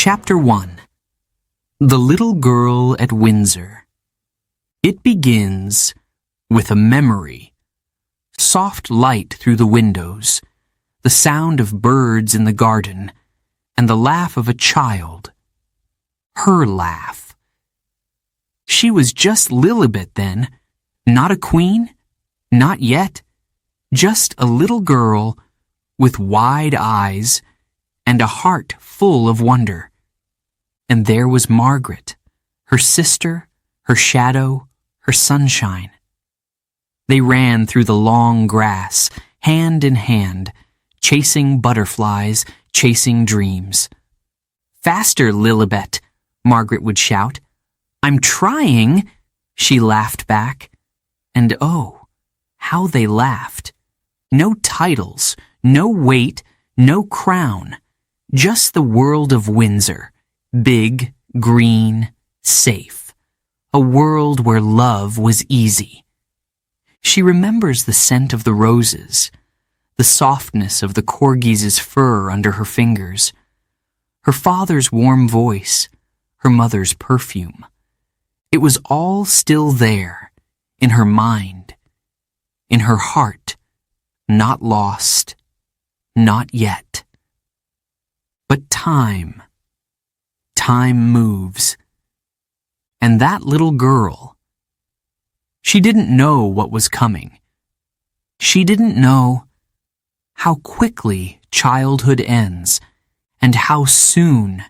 Chapter 1. The Little Girl at Windsor. It begins with a memory. Soft light through the windows, the sound of birds in the garden, and the laugh of a child. Her laugh. She was just Lilibet then, not a queen, not yet, just a little girl with wide eyes and a heart full of wonder. And there was Margaret, her sister, her shadow, her sunshine. They ran through the long grass, hand in hand, chasing butterflies, chasing dreams. "Faster, Lilibet," Margaret would shout. "I'm trying," she laughed back. And oh, how they laughed. No titles, no weight, no crown. Just the world of Windsor, big, green, safe. A world where love was easy. She remembers the scent of the roses, the softness of the corgis' fur under her fingers, her father's warm voice, her mother's perfume. It was all still there, in her mind, in her heart, not lost, not yet. But time moves. And that little girl, she didn't know what was coming. She didn't know how quickly childhood ends and how soon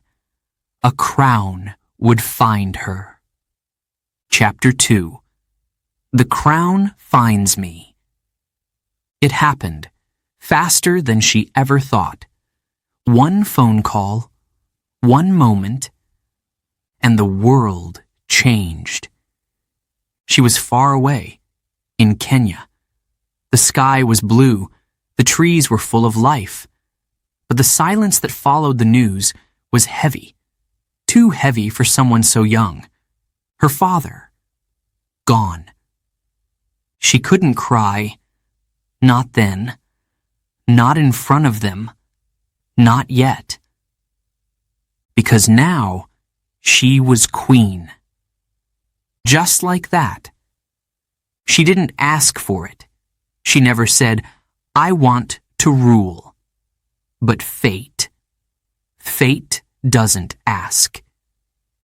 a crown would find her. Chapter 2. The Crown Finds Me. It happened, faster than she ever thought. One phone call, one moment, and the world changed. She was far away, in Kenya. The sky was blue, the trees were full of life, but the silence that followed the news was heavy, too heavy for someone so young. Her father, gone. She couldn't cry, not then, not in front of them, not yet. Because now she was queen. Just like that. She didn't ask for it. She never said, "I want to rule." But fate doesn't ask.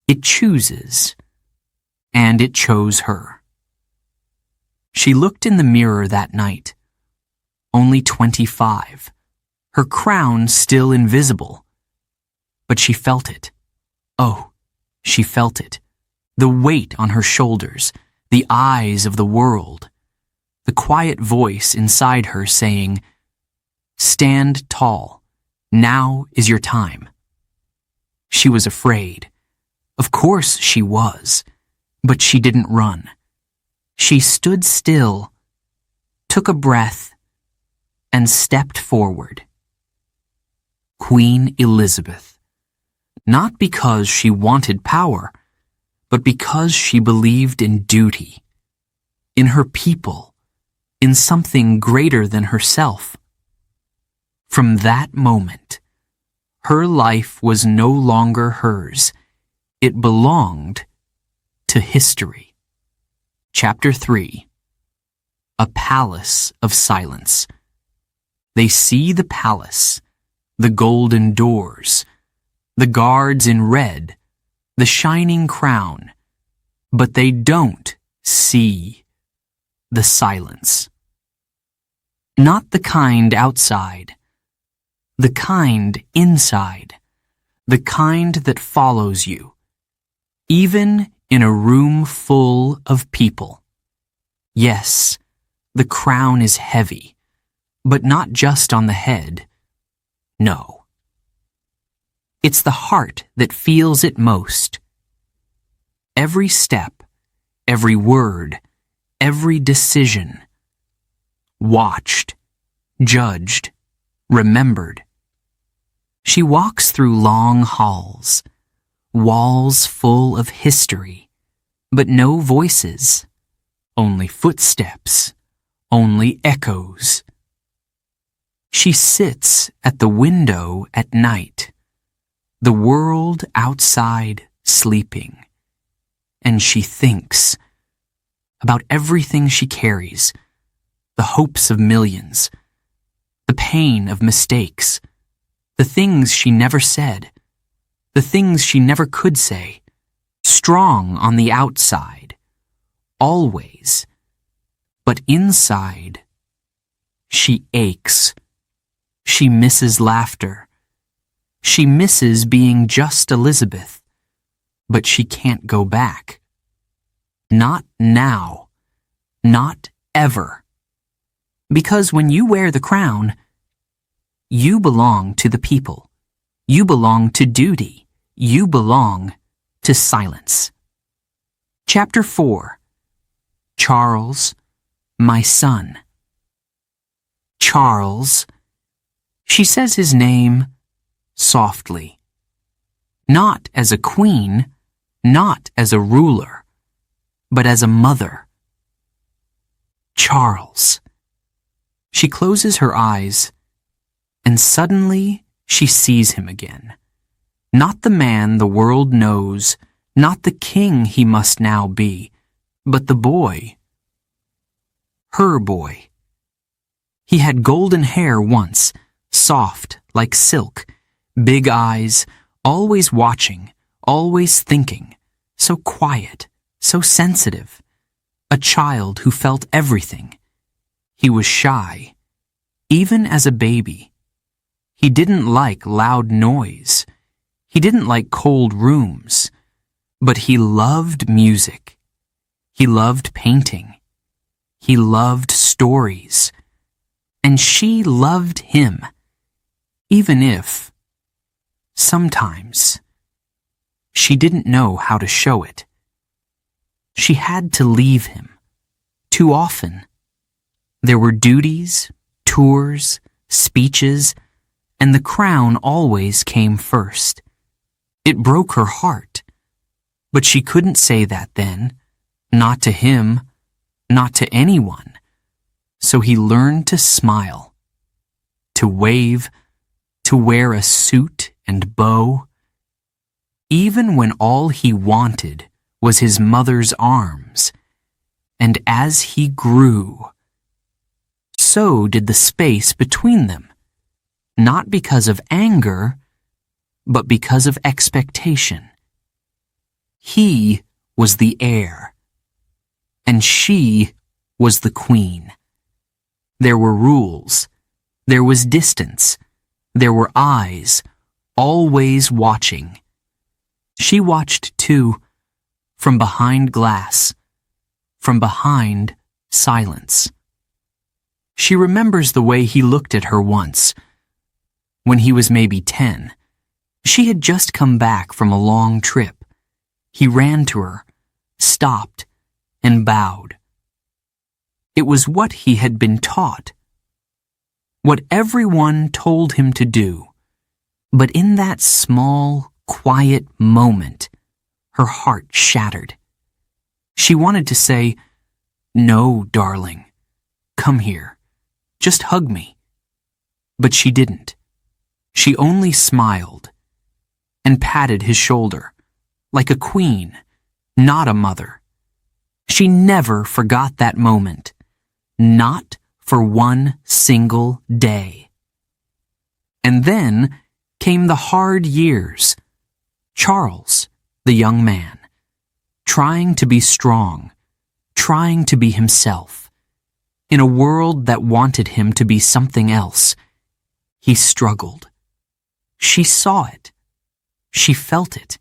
It chooses. And it chose her. She looked in the mirror that night. Only 25. Her crown still invisible. But she felt it. Oh, she felt it. The weight on her shoulders, the eyes of the world. The quiet voice inside her saying, "Stand tall. Now is your time." She was afraid. Of course she was. But she didn't run. She stood still, took a breath, and stepped forward. Queen Elizabeth. Not because she wanted power, but because she believed in duty, in her people, in something greater than herself. From that moment, her life was no longer hers. It belonged to history. Chapter 3. A Palace of Silence. They see the palace, the golden doors, the guards in red, the shining crown, but they don't see the silence. Not the kind outside, the kind inside, the kind that follows you, even in a room full of people. Yes, the crown is heavy, but not just on the head. No. It's the heart that feels it most. Every step, every word, every decision. Watched, judged, remembered. She walks through long halls, walls full of history, but no voices, only footsteps, only echoes. She sits at the window at night, the world outside sleeping, and she thinks about everything she carries, the hopes of millions, the pain of mistakes, the things she never said, the things she never could say, strong on the outside, always, but inside, she aches. She misses laughter. She misses being just Elizabeth, but she can't go back. Not now. Not ever. Because when you wear the crown, you belong to the people. You belong to duty. You belong to silence. Chapter 4. Charles, my son. Charles. She says his name softly. Not as a queen, not as a ruler, but as a mother. Charles. She closes her eyes, and suddenly she sees him again. Not the man the world knows, not the king he must now be, but the boy. Her boy. He had golden hair once, soft like silk, big eyes, always watching, always thinking, so quiet, so sensitive, a child who felt everything. He was shy, even as a baby. He didn't like loud noise. He didn't like cold rooms, but he loved music. He loved painting. He loved stories. And she loved him. Even if, sometimes, she didn't know how to show it. She had to leave him, too often. There were duties, tours, speeches, and the crown always came first. It broke her heart, but she couldn't say that then, not to him, not to anyone. So he learned to smile, to wave, to wear a suit and bow, even when all he wanted was his mother's arms. And as he grew, so did the space between them, not because of anger, but because of expectation. He was the heir, and she was the queen. There were rules, there was distance, there were eyes, always watching. She watched too, from behind glass, from behind silence. She remembers the way he looked at her once, when he was maybe 10. She had just come back from a long trip. He ran to her, stopped, and bowed. It was what he had been taught, what everyone told him to do. But in that small, quiet moment, her heart shattered. She wanted to say, "No, darling, come here, just hug me." But she didn't. She only smiled and patted his shoulder, like a queen, not a mother. She never forgot that moment, not for one single day. And then came the hard years. Charles, the young man, trying to be strong, trying to be himself, in a world that wanted him to be something else. He struggled. She saw it. She felt it.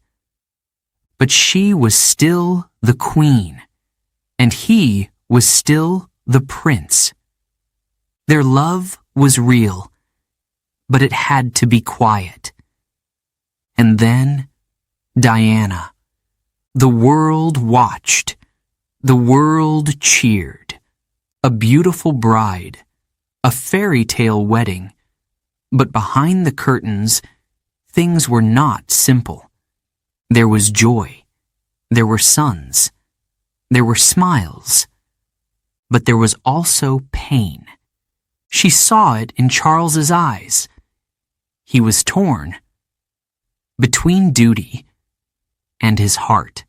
But she was still the queen, and he was still the prince. Their love was real, but it had to be quiet. And then, Diana. The world watched. The world cheered. A beautiful bride. A fairy tale wedding. But behind the curtains, things were not simple. There was joy. There were sons. There were smiles. But there was also pain. She saw it in Charles's eyes. He was torn. between duty and his heart.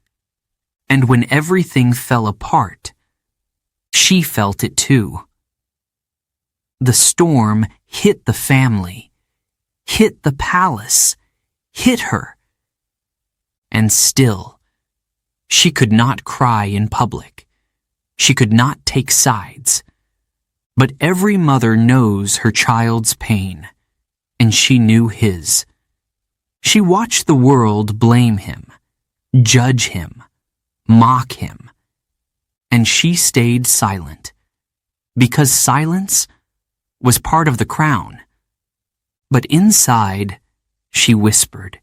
And when everything fell apart, she felt it too. The storm hit the family, hit the palace, hit her. And still, she could not cry in public. She could not take sides. But every mother knows her child's pain, and she knew his. She watched the world blame him, judge him, mock him, and she stayed silent, because silence was part of the crown. But inside, she whispered,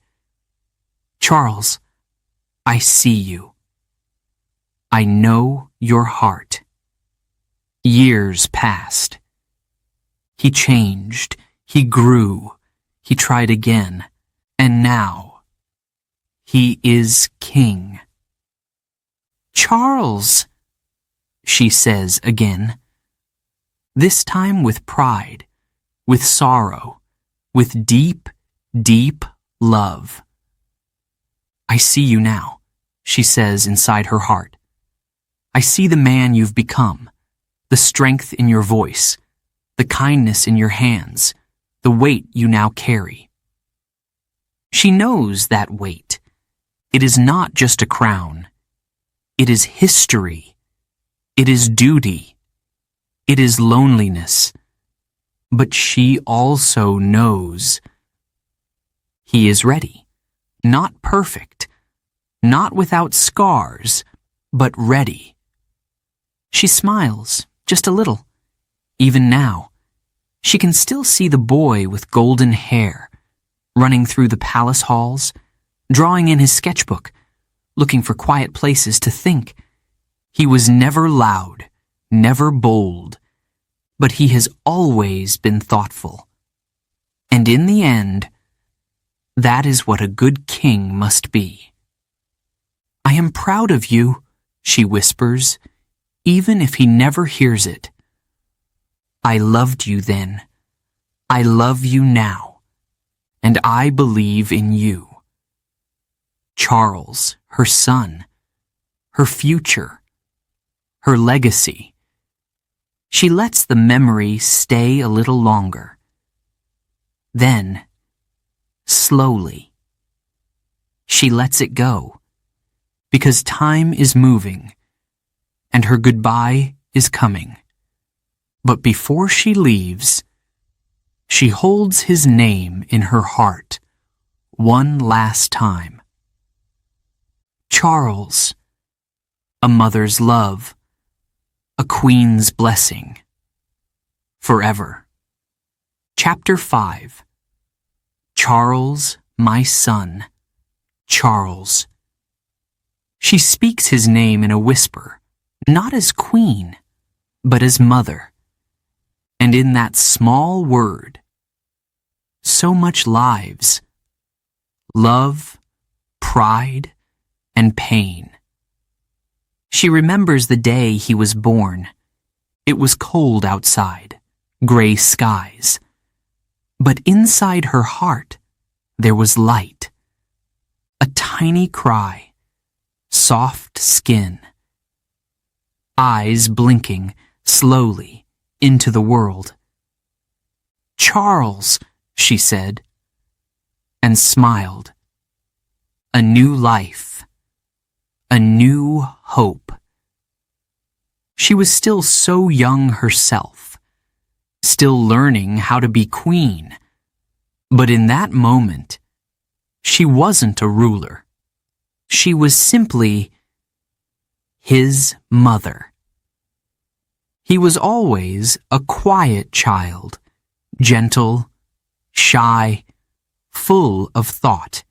"Charles, I see you. I know your heart." Years passed. He changed, he grew, he tried again, and now he is king. "Charles," she says again, this time with pride, with sorrow, with deep, deep love. "I see you now," she says inside her heart. "I see the man you've become, the strength in your voice, the kindness in your hands, the weight you now carry." She knows that weight. It is not just a crown. It is history. It is duty. It is loneliness. But she also knows he is ready. Not perfect, not without scars, but ready. She smiles, just a little. Even now, she can still see the boy with golden hair, running through the palace halls, drawing in his sketchbook, looking for quiet places to think. He was never loud, never bold, but he has always been thoughtful. And in the end, that is what a good king must be. "I am proud of you," she whispers, even if he never hears it. "I loved you then. I love you now. And I believe in you." Charles, her son, her future, her legacy. She lets the memory stay a little longer. Then, slowly, she lets it go, because time is moving, and her goodbye is coming. But before she leaves, she holds his name in her heart one last time. Charles, a mother's love, a queen's blessing, forever. Chapter 5. Charles, my son, Charles. She speaks his name in a whisper, not as queen, but as mother. And in that small word, so much lives, love, pride, and pain. She remembers the day he was born. It was cold outside, gray skies. But inside her heart, there was light. A tiny cry, soft skin, eyes blinking slowly into the world. "Charles," she said, and smiled. A new life, a new hope. She was still so young herself, still learning how to be queen, but in that moment, she wasn't a ruler. She was simply his mother. He was always a quiet child, gentle, shy, full of thought.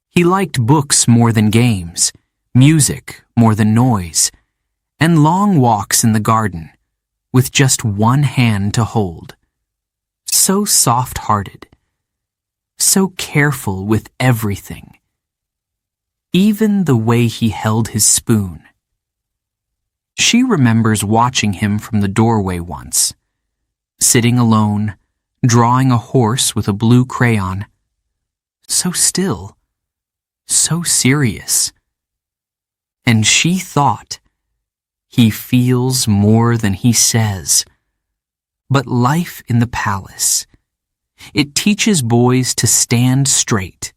He liked books more than games, music more than noise, and long walks in the garden, with just one hand to hold. So soft-hearted, so careful with everything, even the way he held his spoon. She remembers watching him from the doorway once, sitting alone, drawing a horse with a blue crayon. so still, so serious. And she thought, he feels more than he says. But life in the palace, it teaches boys to stand straight,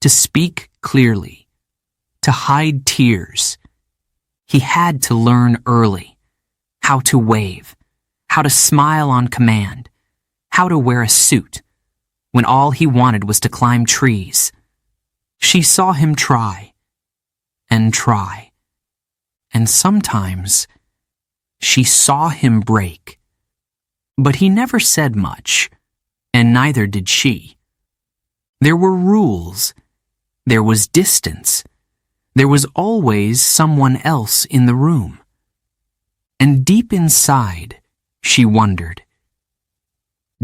to speak clearly, to hide tears. He had to learn early how to wave, how to smile on command, how to wear a suit when all he wanted was to climb trees. She saw him try, and sometimes she saw him break. But he never said much, and neither did she. There were rules. There was distance. There was always someone else in the room. And deep inside, she wondered,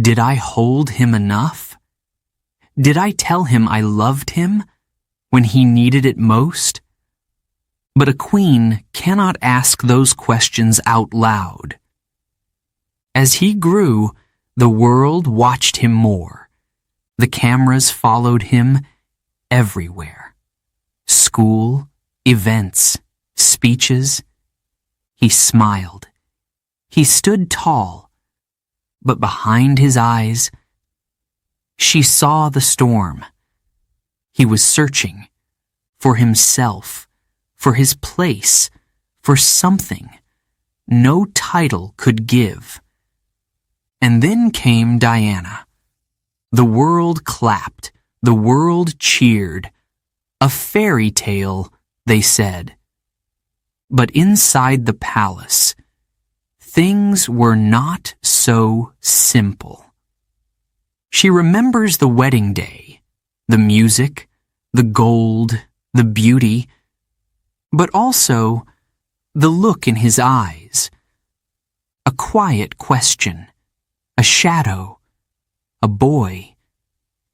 did I hold him enough? Did I tell him I loved him when he needed it most? But a queen cannot ask those questions out loud. As he grew, the world watched him more. The cameras followed him everywhere. School, events, speeches. He smiled. He stood tall, but behind his eyes, she saw the storm. He was searching for himself, for his place, for something no title could give. And then came Diana. The world clapped, the world cheered. A fairy tale, they said. But inside the palace, things were not so simple. She remembers the wedding day, the music, the gold, the beauty, but also the look in his eyes. A quiet question, a shadow, a boy,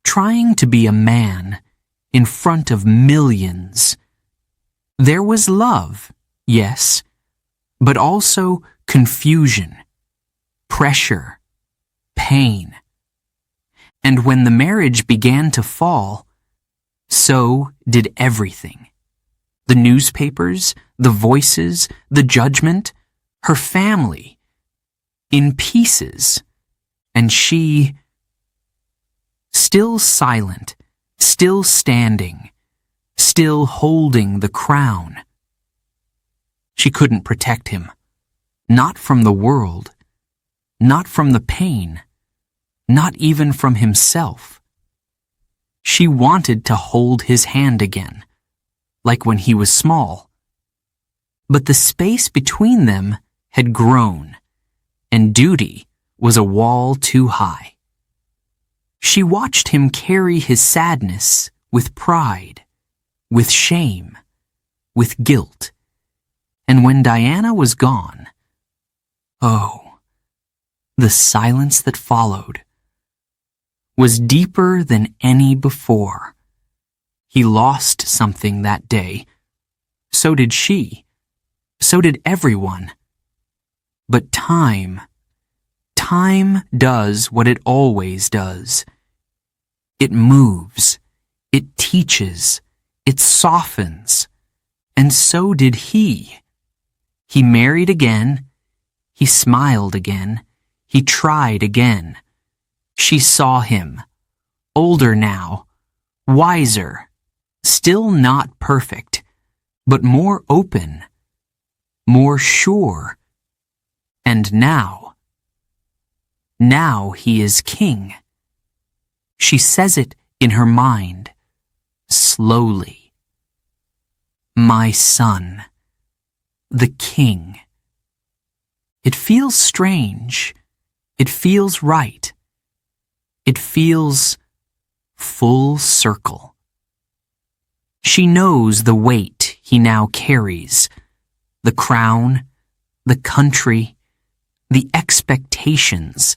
trying to be a man in front of millions. There was love, yes, but also confusion, pressure, pain. And when the marriage began to fall, so did everything. The newspapers, the voices, the judgment, her family, in pieces. And she, still silent, still standing, still holding the crown. She couldn't protect him, not from the world, not from the pain, not even from himself. She wanted to hold his hand again, like when he was small. But the space between them had grown, and duty was a wall too high. She watched him carry his sadness with pride, with shame, with guilt. And when Diana was gone, oh, the silence that followed was deeper than any before. He lost something that day. So did she. So did everyone. But time does what it always does. It moves. It teaches. It softens. And so did he. He married again. He smiled again. He tried again. She saw him, older now, wiser, still not perfect, but more open, more sure. And now he is king. She says it in her mind, slowly. My son, the king. It feels strange. It feels right. It feels full circle. She knows the weight he now carries, the crown, the country, the expectations.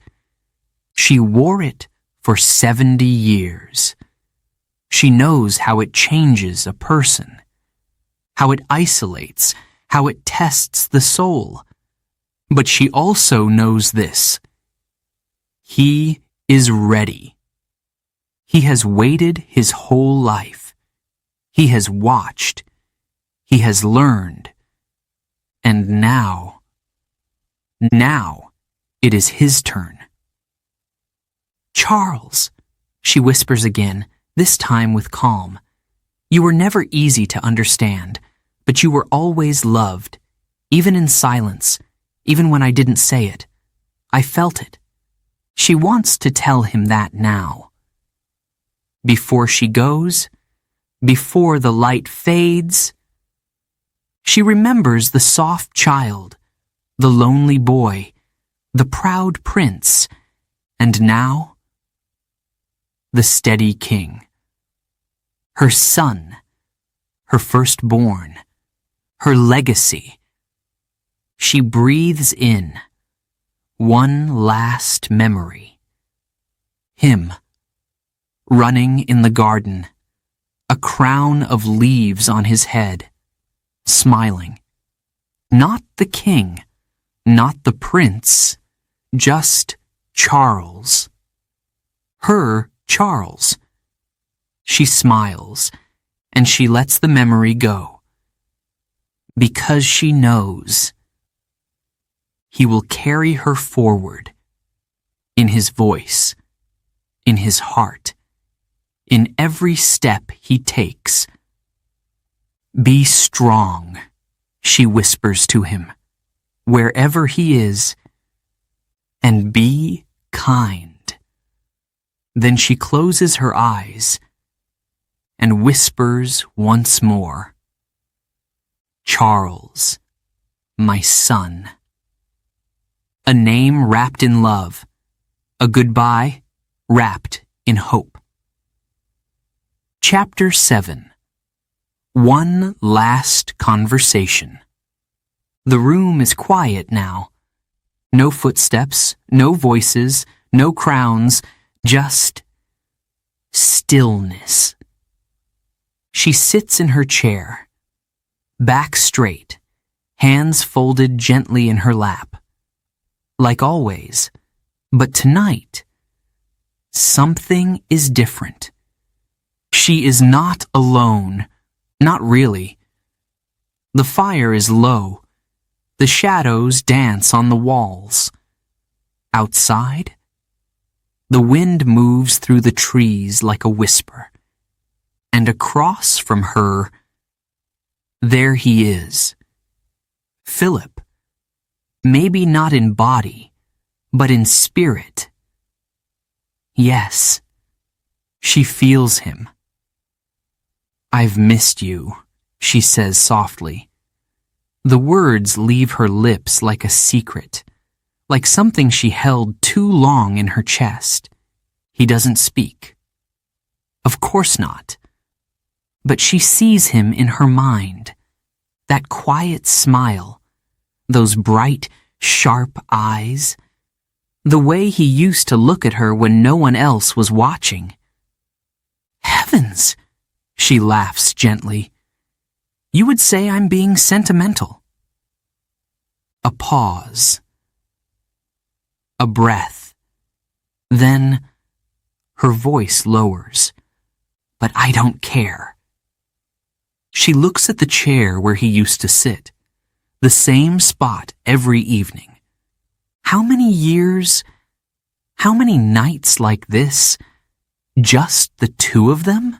She wore it for 70 years. She knows how it changes a person, how it isolates, how it tests the soul. But she also knows this. He is ready. He has waited his whole life. He has watched. He has learned. And now it is his turn. "Charles," she whispers again, this time with calm. "You were never easy to understand, but you were always loved, even in silence, even when I didn't say it. I felt it." She wants to tell him that now. Before she goes, before the light fades, she remembers the soft child, the lonely boy, the proud prince, and now, the steady king. Her son, her firstborn, her legacy. She breathes in one last memory. Him, running in the garden, a crown of leaves on his head, smiling. Not the king, not the prince, just Charles. Her Charles. She smiles, and she lets the memory go. Because she knows he will carry her forward in his voice, in his heart, in every step he takes. "Be strong," she whispers to him, wherever he is, "and be kind." Then she closes her eyes and whispers once more, "Charles, my son." A name wrapped in love, a goodbye wrapped in hope. Chapter 7. One last conversation. The room is quiet now. No footsteps, no voices, no crowns, just stillness. She sits in her chair, back straight, hands folded gently in her lap. Like always, but tonight, something is different. She is not alone, not really. The fire is low. The shadows dance on the walls. Outside, the wind moves through the trees like a whisper. And across from her, there he is. Philip. Maybe not in body, but in spirit. Yes, she feels him. "I've missed you," she says softly. The words leave her lips like a secret, like something she held too long in her chest. He doesn't speak. Of course not. But she sees him in her mind. That quiet smile, those bright, sharp eyes, the way he used to look at her when no one else was watching. "Heavens!" she laughs gently. "You would say I'm being sentimental." A pause. A breath. Then her voice lowers. "But I don't care." She looks at the chair where he used to sit, the same spot every evening. How many years, how many nights like this, just the two of them?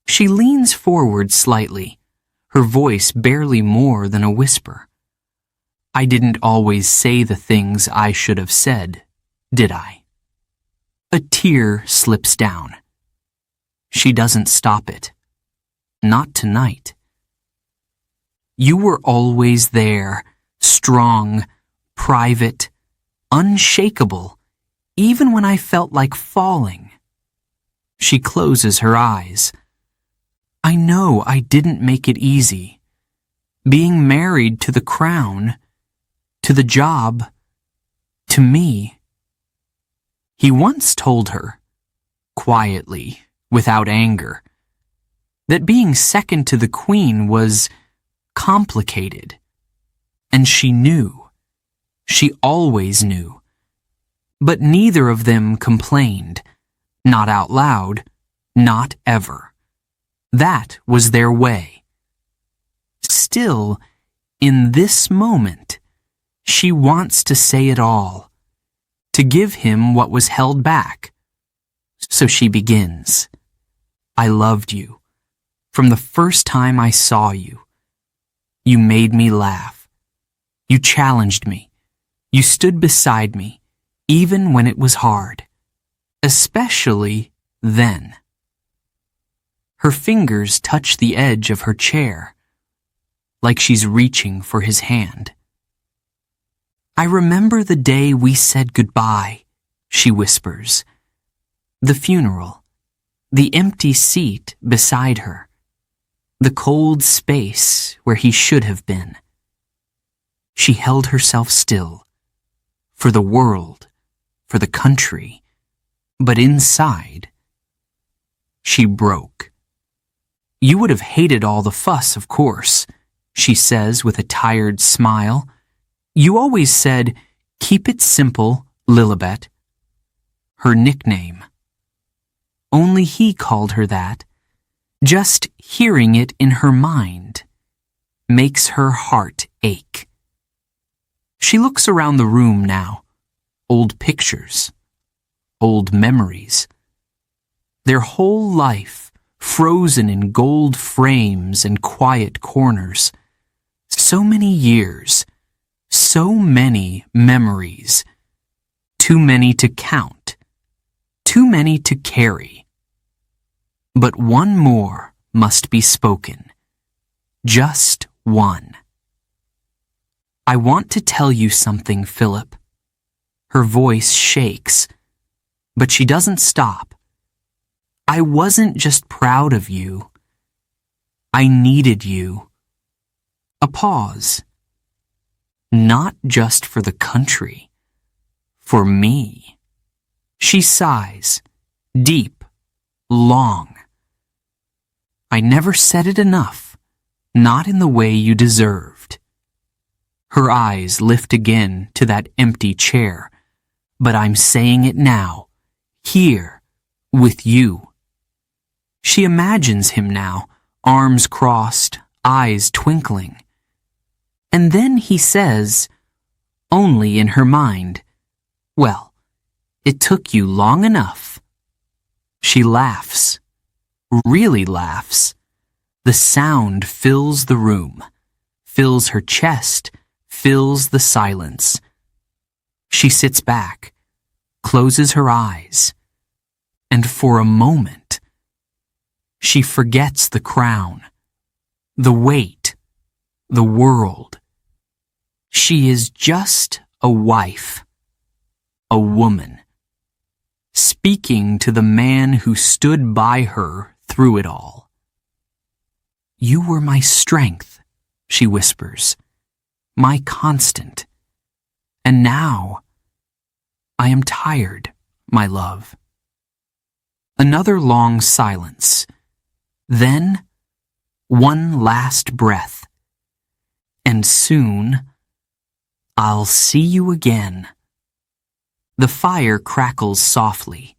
She leans forward slightly, her voice barely more than a whisper. "I didn't always say the things I should have said, did I?" A tear slips down. She doesn't stop it. Not tonight. "You were always there, strong, private, unshakable, even when I felt like falling." She closes her eyes. "I know I didn't make it easy. Being married to the crown, to the job, to me." He once told her, quietly, without anger, that being second to the Queen was complicated. And she knew. She always knew. But neither of them complained. Not out loud, not ever. That was their way. Still, in this moment, she wants to say it all, to give him what was held back. So she begins. I loved you. From the first time I saw you. You made me laugh. You challenged me. You stood beside me, even when it was hard. Especially then. Her fingers touch the edge of her chair, like she's reaching for his hand. I remember the day we said goodbye, she whispers. The funeral, the empty seat beside her, the cold space where he should have been. She held herself still, for the world, for the country, but inside, she broke. You would have hated all the fuss, of course, she says with a tired smile. You always said, keep it simple, Lilibet. Her nickname. Only he called her that. Just hearing it in her mind makes her heart ache. She looks around the room now. Old pictures. Old memories. Their whole life frozen in gold frames and quiet corners. So many years. So many memories. Too many to count. Too many to carry. But one more must be spoken. Just one. I want to tell you something, Philip. Her voice shakes, but she doesn't stop. I wasn't just proud of you. I needed you. A pause. Not just for the country. For me. She sighs, deep, long. I never said it enough, not in the way you deserved. Her eyes lift again to that empty chair, but I'm saying it now, here, with you. She imagines him now, arms crossed, eyes twinkling. And then he says, only in her mind, well, it took you long enough. She laughs, really laughs. The sound fills the room, fills her chest, fills the silence. She sits back, closes her eyes, and for a moment, she forgets the crown, the weight, the world. She is just a wife, a woman, speaking to the man who stood by her through it all. You were my strength, she whispers, my constant. And now, I am tired, my love. Another long silence. Then, one last breath. And soon, I'll see you again. The fire crackles softly.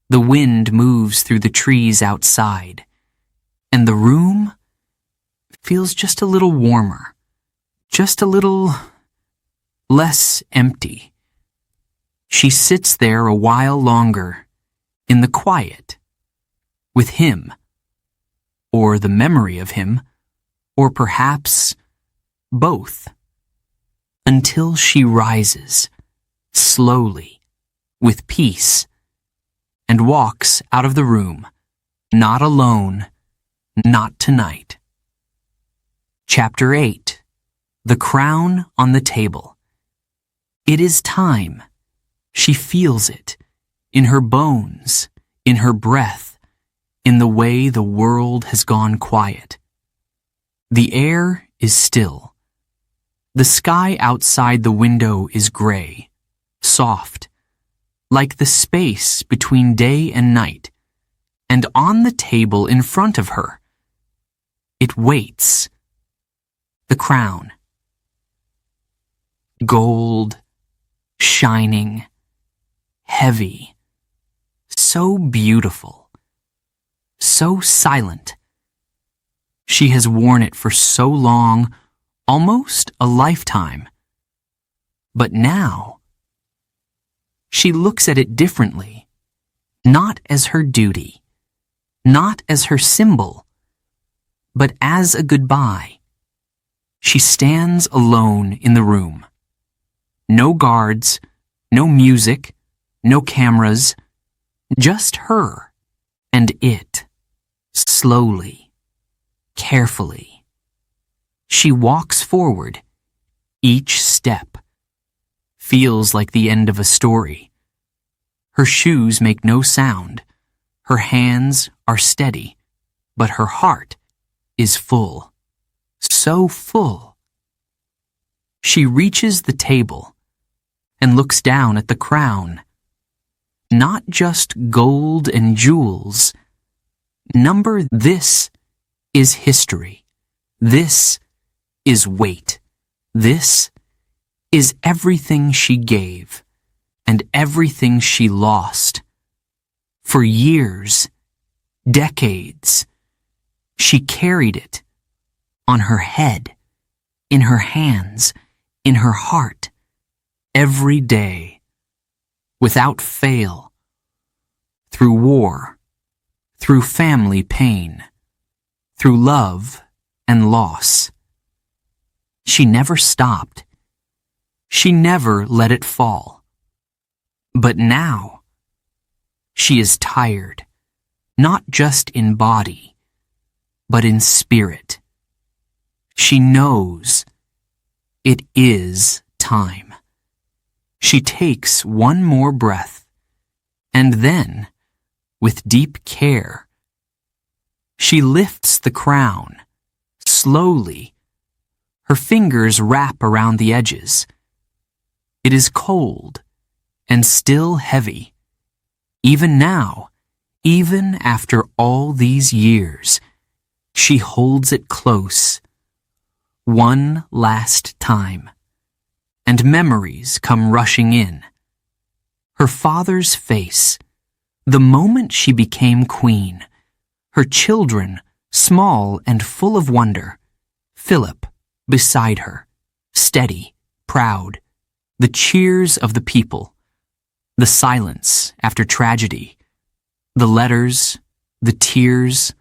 The wind moves through the trees outside, and the room feels just a little warmer, just a little less empty. She sits there a while longer, in the quiet, with him, or the memory of him, or perhaps both, until she rises, slowly, with peace, and walks out of the room, not alone, not tonight. Chapter 8. The Crown on the Table. It is time. She feels it, in her bones, in her breath, in the way the world has gone quiet. The air is still. The sky outside the window is gray, soft, like the space between day and night, and on the table in front of her, it waits. The crown. Gold, shining, heavy, so beautiful, so silent. She has worn it for so long, almost a lifetime. But now, she looks at it differently, not as her duty, not as her symbol, but as a goodbye. She stands alone in the room. No guards, no music, no cameras, just her and it, slowly, carefully. She walks forward. Each step feels like the end of a story. Her shoes make no sound. Her hands are steady, but her heart is full. So full. She reaches the table and looks down at the crown. Not just gold and jewels. Number this is history. This is weight. This is everything she gave and everything she lost. For years, decades, she carried it on her head, in her hands, in her heart, every day, without fail, through war, through family pain, through love and loss. She never stopped. She never let it fall. But now, she is tired, not just in body, but in spirit. She knows it is time. She takes one more breath, and then, with deep care, she lifts the crown, slowly. Her fingers wrap around the edges. It is cold and still heavy. Even now, even after all these years, she holds it close. One last time. And memories come rushing in. Her father's face, the moment she became queen. Her children, small and full of wonder. Philip, beside her, steady, proud. The cheers of the people. The silence after tragedy. The letters, the tears,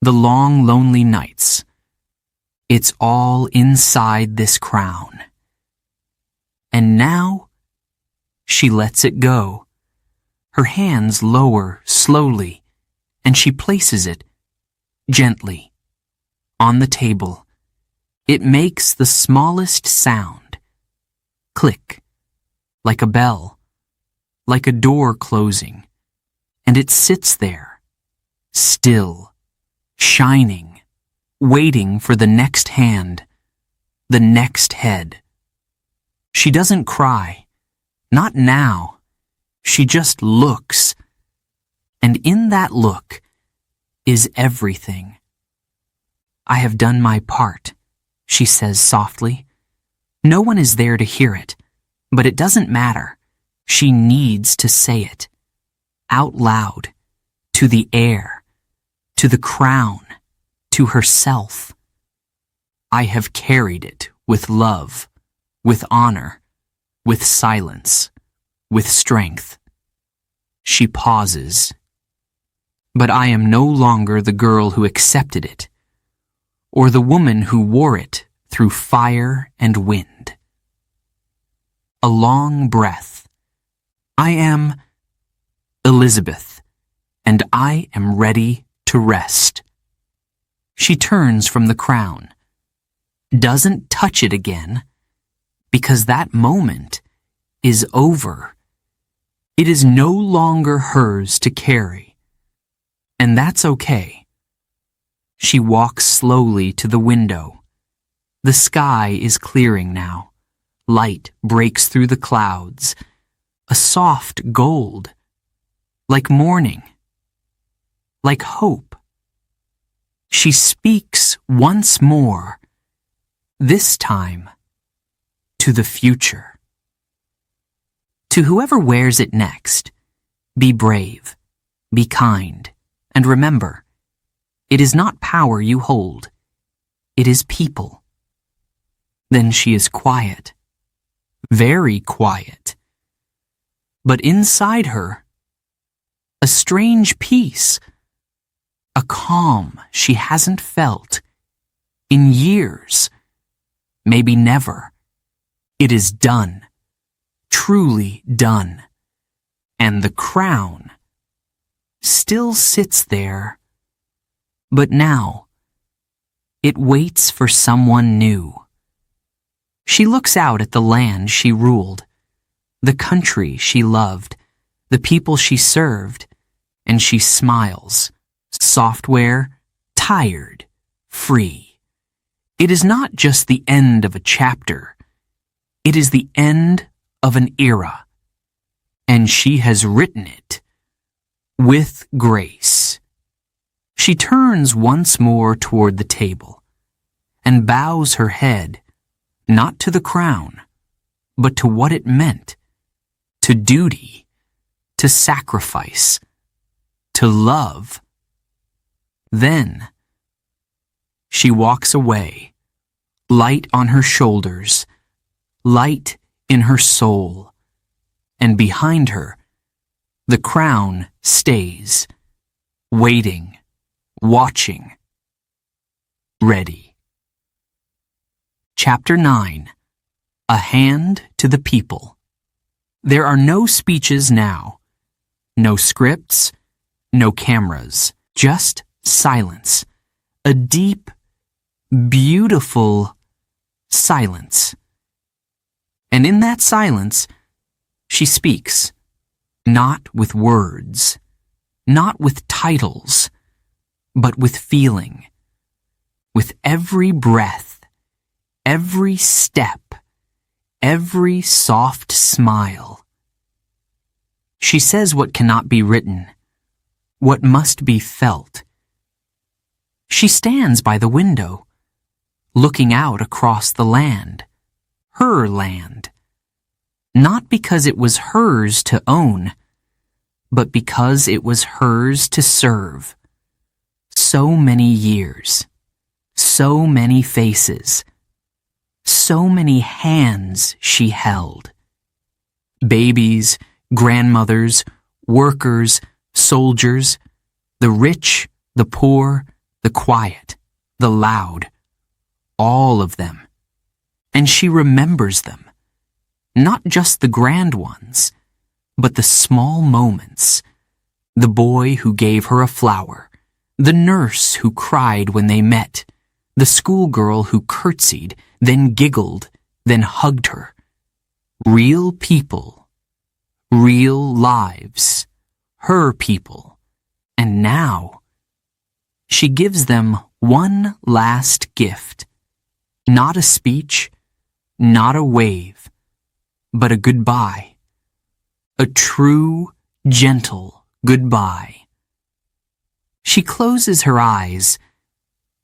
the long, lonely nights. It's all inside this crown. And now, she lets it go. Her hands lower slowly, and she places it, gently, on the table. It makes the smallest sound. Click, like a bell, like a door closing. And it sits there, still, shining, waiting for the next hand, the next head. She doesn't cry, not now. She just looks. And in that look is everything. I have done my part, she says softly. No one is there to hear it, but it doesn't matter. She needs to say it. Out loud, to the air, to the crown, to herself. I have carried it with love, with honor, with silence, with strength. She pauses. But I am no longer the girl who accepted it, or the woman who wore it through fire and wind. A long breath. I am Elizabeth, and I am ready to rest. She turns from the crown, doesn't touch it again, because that moment is over. It is no longer hers to carry, and that's okay. She walks slowly to the window. The sky is clearing now. Light breaks through the clouds, a soft gold, like morning, like hope. She speaks once more, this time to the future. To whoever wears it next, be brave. be kind, and remember, it is not power you hold, it is people. Then she is quiet, very quiet. But inside her, a strange peace, a calm she hasn't felt in years, maybe never. It is done, truly done, and the crown still sits there, but now it waits for someone new. She looks out at the land she ruled, the country she loved, the people she served, and she smiles, software, tired, free. It is not just the end of a chapter, it is the end of an era, and she has written it with grace. She turns once more toward the table and bows her head, not to the crown, but to what it meant, to duty, to sacrifice, to love. Then she walks away, light on her shoulders, light in her soul, and behind her, the crown stays, waiting, watching, ready. Chapter 9. A Hand to the People. There are no speeches now, no scripts, no cameras, just silence, a deep, beautiful silence. And in that silence, she speaks, not with words, not with titles, but with feeling, with every breath, every step, every soft smile. She says what cannot be written, what must be felt. She stands by the window, looking out across the land, her land, not because it was hers to own, but because it was hers to serve. So many years, so many faces, so many hands she held. Babies, grandmothers, workers, soldiers, the rich, the poor, the quiet, the loud, all of them. And she remembers them, not just the grand ones, but the small moments, the boy who gave her a flower, the nurse who cried when they met, the schoolgirl who curtsied, then giggled, then hugged her. Real people, real lives, her people. And now, she gives them one last gift. Not a speech, not a wave, but a goodbye. A true, gentle goodbye. She closes her eyes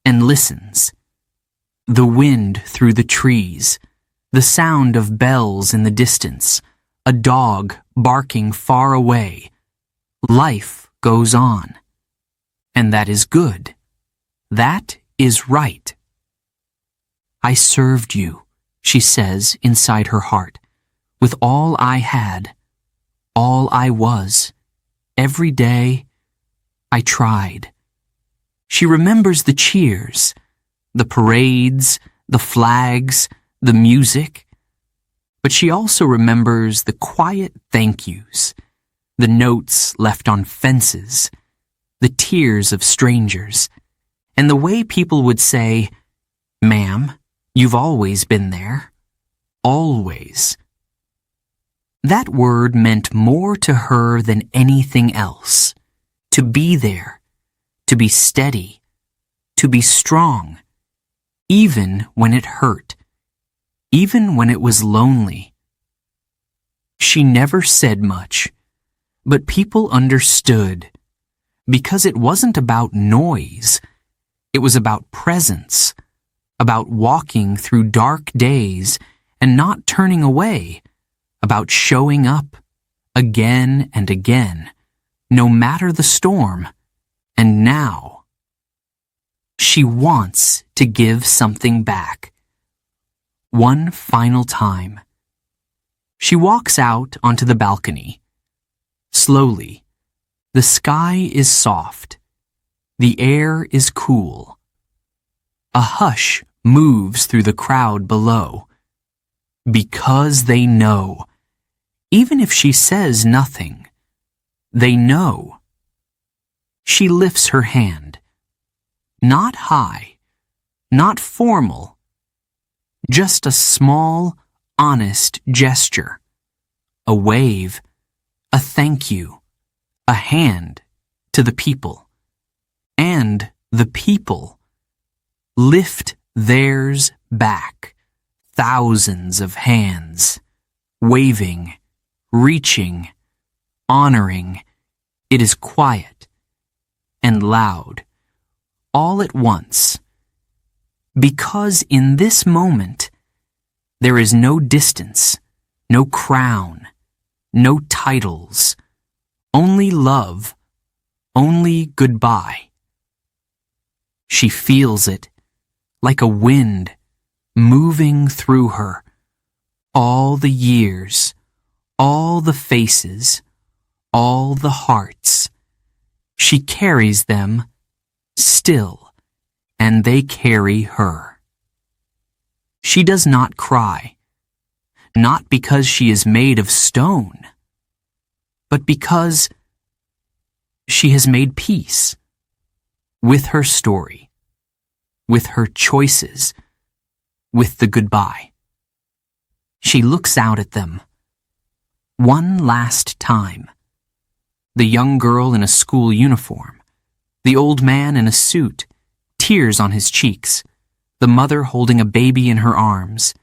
and listens. The wind through the trees, the sound of bells in the distance, a dog barking far away. Life goes on. And that is good. That is right. I served you, she says inside her heart, with all I had, all I was. Every day, I tried. She remembers the cheers, the parades, the flags, the music. But she also remembers the quiet thank yous, the notes left on fences, the tears of strangers, and the way people would say, "Ma'am, you've always been there. Always." That word meant more to her than anything else. To be there, to be steady, to be strong, even when it hurt, even when it was lonely. She never said much, but people understood, because it wasn't about noise, it was about presence, about walking through dark days and not turning away, about showing up again and again, no matter the storm, and now she wants to give something back. One final time. She walks out onto the balcony. Slowly, the sky is soft. The air is cool. A hush moves through the crowd below. Because they know, even if she says nothing, they know. She lifts her hand. Not high, not formal, just a small, honest gesture. A wave, a thank you, a hand to the people. And the people lift theirs back, thousands of hands, waving, reaching, honoring. It is quiet and loud, all at once, because in this moment there is no distance, no crown, no titles, only love, only goodbye. She feels it like a wind moving through her, all the years, all the faces, all the hearts. She carries them still, and they carry her. She does not cry, not because she is made of stone, but because she has made peace with her story, with her choices, with the goodbye. She looks out at them. One last time. The young girl in a school uniform, the old man in a suit, tears on his cheeks, the mother holding a baby in her arms.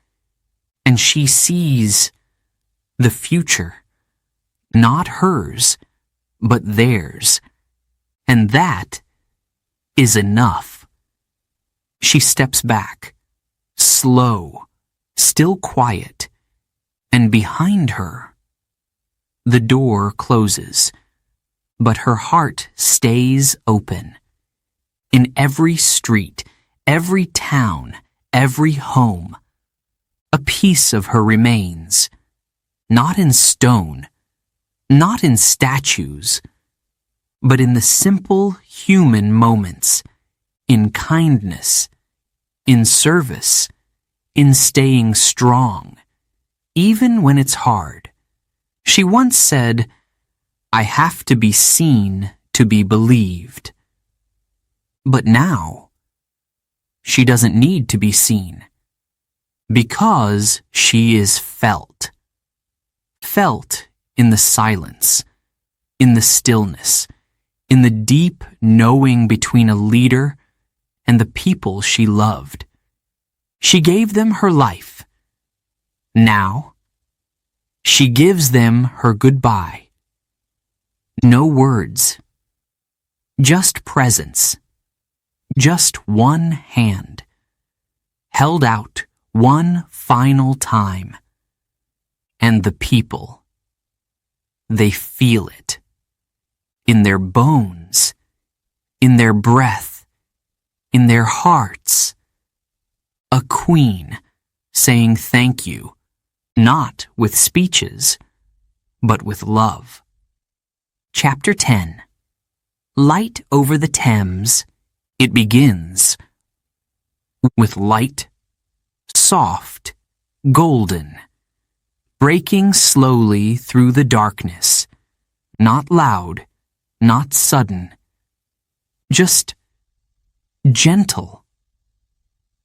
And she sees the future, not hers, but theirs. And that is enough. She steps back, slow, still quiet, and behind her, the door closes, but her heart stays open. In every street, every town, every home, a piece of her remains, not in stone, not in statues, but in the simple human moments, in kindness, in service, in staying strong, even when it's hard. She once said, "I have to be seen to be believed." But now, she doesn't need to be seen, because she is felt. Felt in the silence, in the stillness, in the deep knowing between a leader and the people she loved. She gave them her life. Now, she gives them her goodbye. No words, just presence, just one hand, held out one final time. And the people, they feel it, in their bones, in their breath, in their hearts. A queen saying thank you, not with speeches, but with love. Chapter 10. Light over the Thames, it begins. With light, soft, golden, breaking slowly through the darkness, not loud, not sudden, just gentle,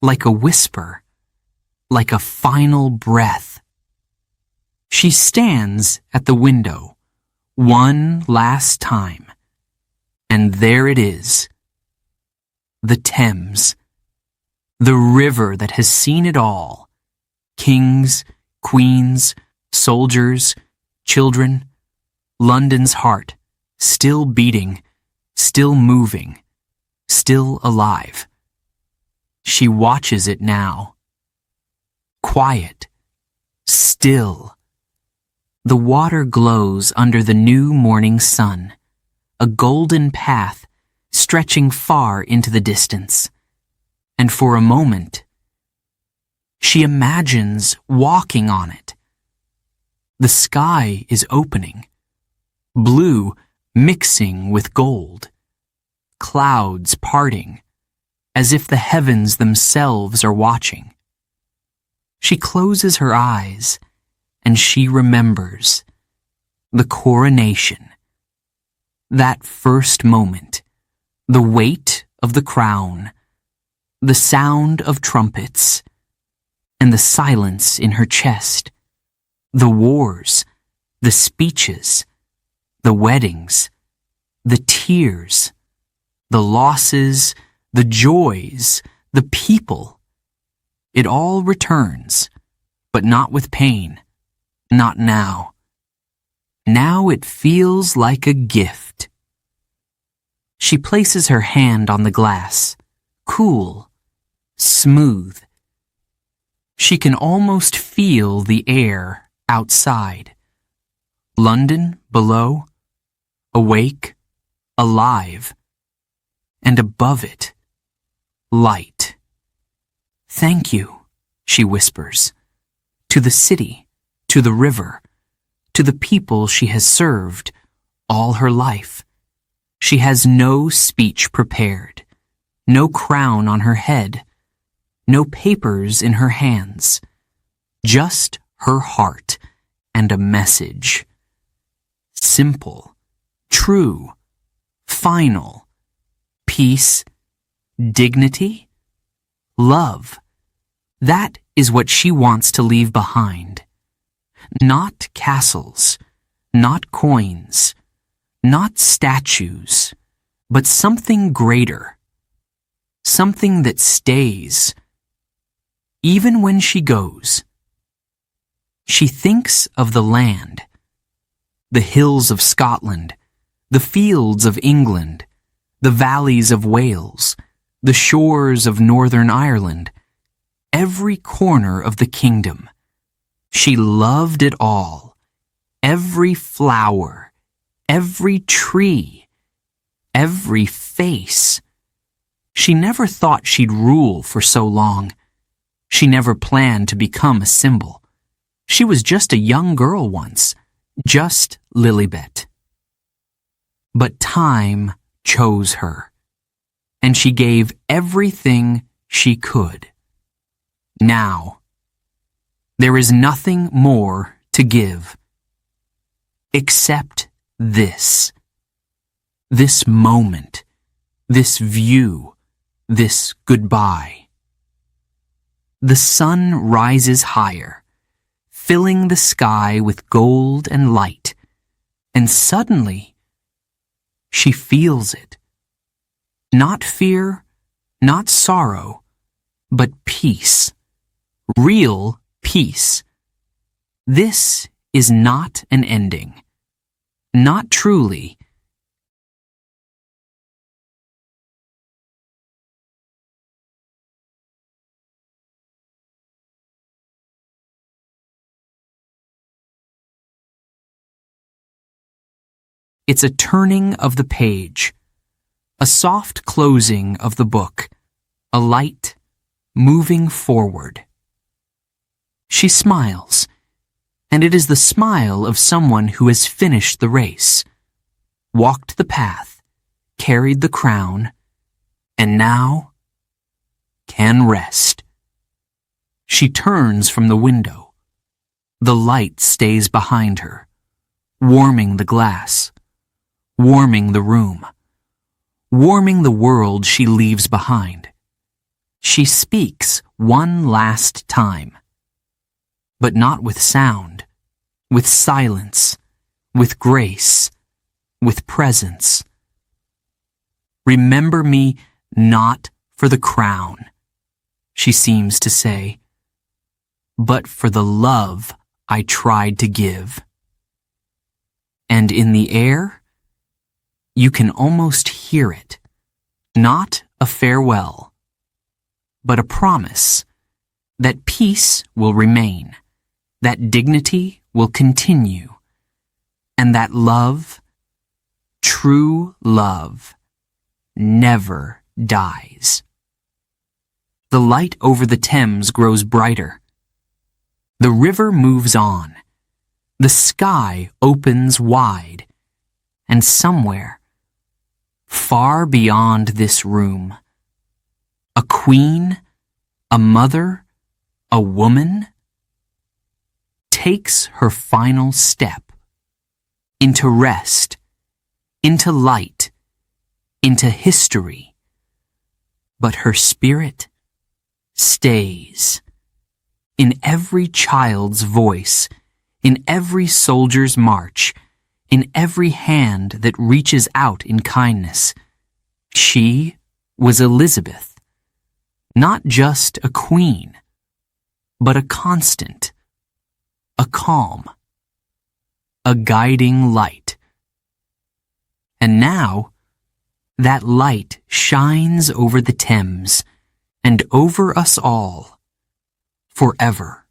like a whisper, like a final breath. She stands at the window, one last time, and there it is, the Thames, the river that has seen it all, kings, queens, soldiers, children, London's heart, still beating, still moving, still alive. She watches it now. Quiet, still. The water glows under the new morning sun. a golden path stretching far into the distance. And for a moment, she imagines walking on it. The sky is opening, blue mixing with gold, clouds parting, as if the heavens themselves are watching. She closes her eyes, and she remembers the coronation. That first moment, the weight of the crown, the sound of trumpets, and the silence in her chest, the wars, the speeches, the weddings, the tears, the losses, the joys, the people. It all returns, but not with pain, not now. Now it feels like a gift. She places her hand on the glass, cool, smooth. She can almost feel the air outside. London below, awake, alive, and above it, light. Thank you, she whispers, to the city, to the river, to the people she has served all her life. She has no speech prepared, no crown on her head, no papers in her hands, just her heart and a message. Simple, true, final, peace, dignity, love. That is what she wants to leave behind. Not castles, not coins, not statues, but something greater, something that stays. Even when she goes, she thinks of the land, the hills of Scotland, the fields of England, the valleys of Wales, the shores of Northern Ireland, every corner of the kingdom. She loved it all, every flower, every tree, every face. She never thought she'd rule for so long. She never planned to become a symbol. She was just a young girl once, just Lilibet. But time chose her, and she gave everything she could. Now, there is nothing more to give, except this moment, this view, this goodbye. The sun rises higher, filling the sky with gold and light, and suddenly she feels it. Not fear, not sorrow, but peace. Real peace. This is not an ending. Not truly. It's a turning of the page, a soft closing of the book, a light moving forward. She smiles, and it is the smile of someone who has finished the race, walked the path, carried the crown, and now can rest. She turns from the window. The light stays behind her, warming the glass, warming the room, warming the world she leaves behind. She speaks one last time, but not with sound, with silence, with grace, with presence. Remember me not for the crown, she seems to say, but for the love I tried to give. And in the air, you can almost hear it, not a farewell, but a promise that peace will remain, that dignity will continue, and that love, True love never dies. The light over the Thames grows brighter. The river moves on. The sky opens wide. And somewhere, far beyond this room, a queen, a mother, a woman, takes her final step into rest, into light, into history. But her spirit stays in every child's voice, in every soldier's march, in every hand that reaches out in kindness. She was Elizabeth, not just a queen, but a constant, a calm, a guiding light. And now, that light shines over the Thames and over us all, forever.